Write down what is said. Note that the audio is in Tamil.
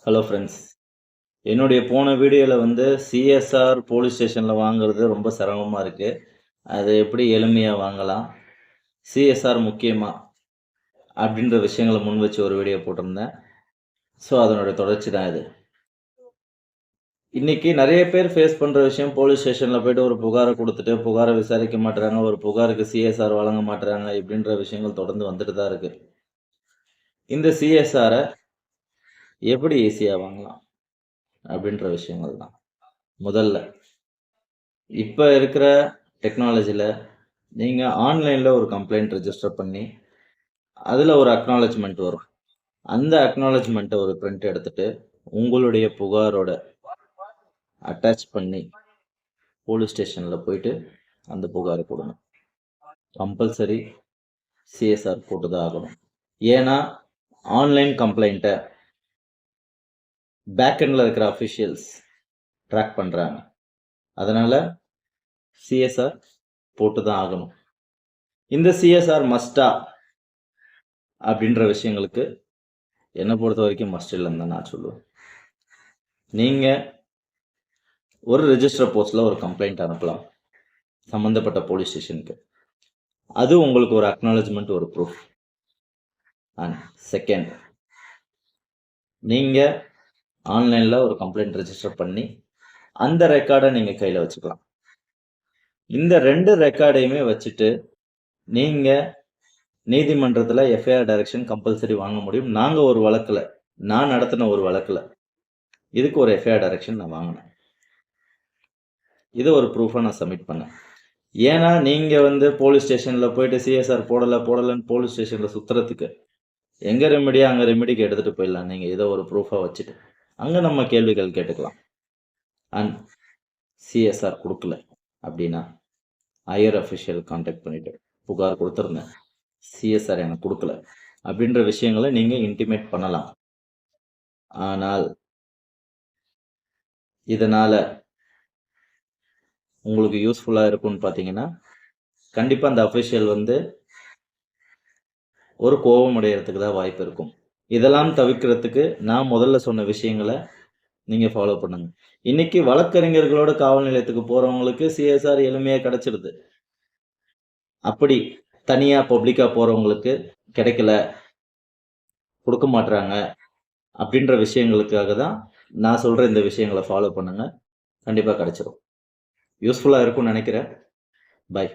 Hello friends. என்னுடைய போன வீடியோவில் வந்து சிஎஸ்ஆர் போலீஸ் ஸ்டேஷனில் வாங்குறது ரொம்ப சிரமமாக இருக்குது. அதை எப்படி எளிமையாக வாங்கலாம், சிஎஸ்ஆர் முக்கியமா அப்படின்ற விஷயங்களை முன் வச்சு ஒரு வீடியோ போட்டிருந்தேன். ஸோ அதனுடைய தொடர்ச்சி தான் இது. இன்றைக்கி நிறைய பேர் ஃபேஸ் பண்ணுற விஷயம், போலீஸ் ஸ்டேஷனில் போய்ட்டு ஒரு புகாரை கொடுத்துட்டு புகாரை விசாரிக்க மாட்டுறாங்க, ஒரு புகாருக்கு சிஎஸ்ஆர் வழங்க மாட்டுறாங்க, இப்படின்ற விஷயங்கள் தொடர்ந்து வந்துட்டு தான் இருக்குது. இந்த சிஎஸ்ஆரை எப்படி ஈஸியாக வாங்கலாம் அப்படின்ற விஷயங்கள் தான். முதல்ல இப்போ இருக்கிற டெக்னாலஜியில் நீங்கள் ஆன்லைனில் ஒரு கம்ப்ளைண்ட் ரெஜிஸ்டர் பண்ணி அதில் ஒரு அக்னாலஜ்மெண்ட் வரும். அந்த அக்னாலஜ்மெண்ட்டை ஒரு பிரிண்ட் எடுத்துகிட்டு உங்களுடைய புகாரோட அட்டாச் பண்ணி போலீஸ் ஸ்டேஷனில் போயிட்டு அந்த புகாரை கொடுங்க. கம்பல்சரி சிஎஸ்ஆர் போட்டு தான் ஆகணும். ஏன்னா ஆன்லைன் கம்ப்ளைண்ட்டை பேக்கெண்டில் இருக்கிற அஃபிஷியல்ஸ் ட்ராக் பண்ணுறாங்க. அதனால் சிஎஸ்ஆர் போட்டு தான் ஆகணும். இந்த சிஎஸ்ஆர் மஸ்டா அப்படின்ற விஷயங்களுக்கு என்னை பொறுத்த வரைக்கும் மஸ்ட் இல்லைன்னு தான் நான் சொல்லுவேன். நீங்கள் ஒரு ரெஜிஸ்டர் போஸ்ட்டில் ஒரு கம்ப்ளைண்ட் அனுப்பலாம் சம்மந்தப்பட்ட போலீஸ் ஸ்டேஷனுக்கு. அது உங்களுக்கு ஒரு அக்னாலஜ்மெண்ட், ஒரு ப்ரூஃப். அண்ட் செகண்ட், நீங்கள் ஆன்லைனில் ஒரு கம்ப்ளைண்ட் ரெஜிஸ்டர் பண்ணி அந்த ரெக்கார்டை நீங்கள் கையில் வச்சுக்கலாம். இந்த 2 ரெக்கார்டையுமே வச்சுட்டு நீங்கள் நீதிமன்றத்தில் எஃப்ஐஆர் டைரக்ஷன் கம்பல்சரி வாங்க முடியும். நாங்கள் ஒரு வழக்கில், நான் நடத்தின ஒரு வழக்கில் இதுக்கு ஒரு எஃப்ஐஆர் டைரக்ஷன் நான் வாங்கினேன். இதை ஒரு ப்ரூஃபாக நான் சப்மிட் பண்ணேன். ஏன்னா நீங்கள் வந்து போலீஸ் ஸ்டேஷனில் போயிட்டு சிஎஸ்ஆர் போடலைன்னு போலீஸ் ஸ்டேஷனில் சுற்றுறதுக்கு எங்கே ரெமெடியா அங்கே ரெமெடிக்கு எடுத்துகிட்டு போயிடலாம். நீங்கள் இதை ஒரு ப்ரூஃபாக வச்சுட்டு அங்கே நம்ம கேள்விகள் கேட்டுக்கலாம். அண்ட் சிஎஸ்ஆர் கொடுக்கல அப்படின்னா ஹையர் அஃபிஷியல் கான்டாக்ட் பண்ணிவிட்டு புகார் கொடுத்துருந்தேன், சிஎஸ்ஆர் எனக்கு கொடுக்கல அப்படின்ற விஷயங்களை நீங்கள் இன்டிமேட் பண்ணலாம். ஆனால் இதனால் உங்களுக்கு யூஸ்ஃபுல்லாக இருக்கும்னு பார்த்தீங்கன்னா, கண்டிப்பாக அந்த அஃபிஷியல் வந்து ஒரு கோபம் அடைகிறதுக்கு தான் வாய்ப்பு இருக்கும். இதெல்லாம் தவிர்க்கிறதுக்கு நான் முதல்ல சொன்ன விஷயங்களை நீங்கள் ஃபாலோ பண்ணுங்கள். இன்றைக்கி வழக்கறிஞர்களோட காவல் நிலையத்துக்கு போகிறவங்களுக்கு சிஎஸ்ஆர் எளிமையாக கிடச்சிடுது. அப்படி தனியாக பப்ளிக்காக போகிறவங்களுக்கு கிடைக்கல, கொடுக்க மாட்டுறாங்க அப்படின்ற விஷயங்களுக்காக தான் நான் சொல்கிற இந்த விஷயங்களை ஃபாலோ பண்ணுங்கள். கண்டிப்பாக கிடச்சிரும். யூஸ்ஃபுல்லாக இருக்கும்னு நினைக்கிறேன். பை.